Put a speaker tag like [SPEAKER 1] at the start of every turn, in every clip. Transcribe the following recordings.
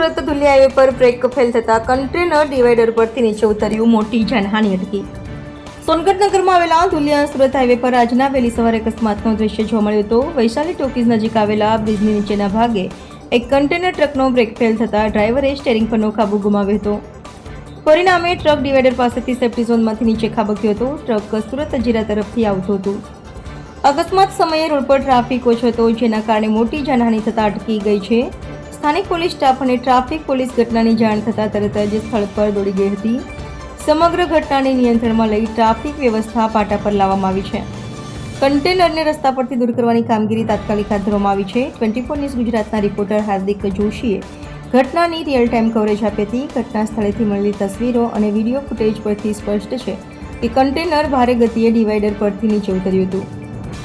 [SPEAKER 1] Surat Dhulia highway પર brake fail થતા container divider પરથી નીચે ઉતર્યું, મોટી જાનહાનિ અટકી। સોનગઢ નગરમાં આવેલા ધુલિયા સુરત હાઈવે પર આજના વહેલી સવારે અકસ્માતનો દ્રશ્ય જોવા મળ્યો હતો। વૈશાલી ટોકીઝ નજીક આવેલા બ્રિજની નીચેના ભાગે એક કન્ટેનર ટ્રકનો બ્રેક ફેલ થતા ડ્રાઈવરે સ્ટીયરિંગ પરનો કાબુ ગુમાવ્યો હતો। પરિણામે ટ્રક ડિવાઈડર પાસેથી સેફ્ટી ઝોનમાંથી નીચે ખાબક્યો હતો। ટ્રક સુરત જીરા તરફથી આવતું હતું। અકસ્માત સમયે રોડ પર ટ્રાફિક ઓછો હતો, જેના કારણે મોટી જાનહાનિ થતાં અટકી ગઈ છે। સ્થાનિક પોલીસ સ્ટાફ અને ટ્રાફિક પોલીસ ઘટનાની જાણ થતાં તરત જ સ્થળ પર દોડી ગઈ હતી। સમગ્ર ઘટનાને નિયંત્રણમાં લઈ ટ્રાફિક વ્યવસ્થા પાટા પર લાવવામાં આવી છે। કન્ટેનરને રસ્તા પરથી દૂર કરવાની કામગીરી તાત્કાલિક હાથ ધરવામાં આવી છે। 24 ન્યૂઝ ગુજરાતના રિપોર્ટર હાર્દિક જોશીએ ઘટનાની રિયલ ટાઈમ કવરેજ આપી હતી। ઘટના સ્થળેથી મળેલી તસવીરો અને વિડીયો ફૂટેજ પરથી સ્પષ્ટ છે કે કન્ટેનર ભારે ગતિએ ડિવાઈડર પરથી નીચે ઉતર્યું હતું।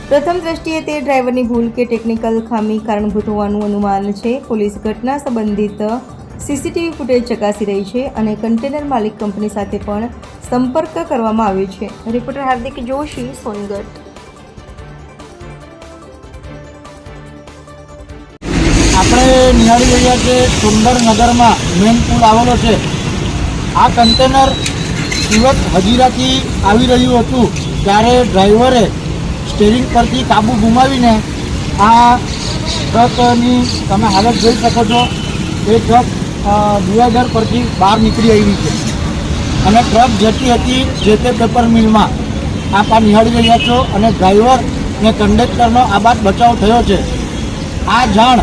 [SPEAKER 1] પ્રથમ દ્રષ્ટિએ તે ડ્રાઈવરની ભૂલ કે ટેકનિકલ ખામી કારણભૂત હોવાનું અનુમાન છે। પોલીસ ઘટના સંબંધિત સીસીટીવી ફૂટેજ ચકાસી રહી છે અને કન્ટેનર માલિક કંપની સાથે પણ સંપર્ક કરવામાં આવ્યો છે। રિપોર્ટર હાર્દિક જોશી, સોનગઢ।
[SPEAKER 2] આપણે નિહાળી રહ્યા છે સુંદરનગરમાં મેન પુલ આવેલો છે। આ કન્ટેનર સુરત હજીરાથી આવી રહ્યું હતું ત્યારે ડ્રાઈવરે સ્ટીયરિંગ પરથી કાબુ ગુમાવીને આ ટ્રકની તમે હાલત જોઈ શકો છો। એ ટ્રક ડિવાઈડર પરથી બહાર નીકળી આવી છે અને ટ્રક જતી હતી જે તે પેપર મિલમાં। આપ આ નિહાળી રહ્યા છો અને ડ્રાઈવર અને કંડક્ટરનો આબાદ બચાવ થયો છે। આ જાણ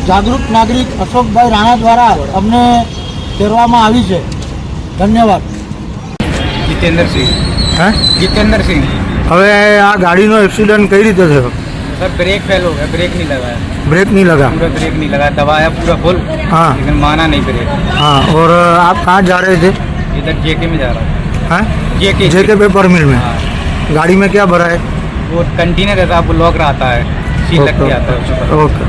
[SPEAKER 2] જાગૃત નાગરિક અશોકભાઈ રાણા દ્વારા અમને કરવામાં આવી છે। ધન્યવાદ।
[SPEAKER 3] जितेंद्र सिंह।
[SPEAKER 4] हैं?
[SPEAKER 3] जितेंद्र सिंह।
[SPEAKER 4] હવે આ ગાડીનો એક્સિડન્ટ કઈ રીતે થયો?
[SPEAKER 3] सर ब्रेक फेल हो गया, ब्रेक नहीं लगा है,
[SPEAKER 4] ब्रेक नहीं लगा?
[SPEAKER 3] पूरा ब्रेक नहीं लगा, दबाया पूरा फुल,
[SPEAKER 4] हाँ
[SPEAKER 3] लेकिन माना नहीं ब्रेक।
[SPEAKER 4] हाँ। और आप कहाँ जा रहे थे?
[SPEAKER 3] इधर जेके में जा रहा था।
[SPEAKER 4] हैं?
[SPEAKER 3] जेके
[SPEAKER 4] जेके पेपर मिल में।
[SPEAKER 3] हाँ।
[SPEAKER 4] गाड़ी में क्या भरा है?
[SPEAKER 3] वो कंटेनर रहता है, वो लॉक रहता है, सील लग के आता है उसके ऊपर।
[SPEAKER 4] ओके।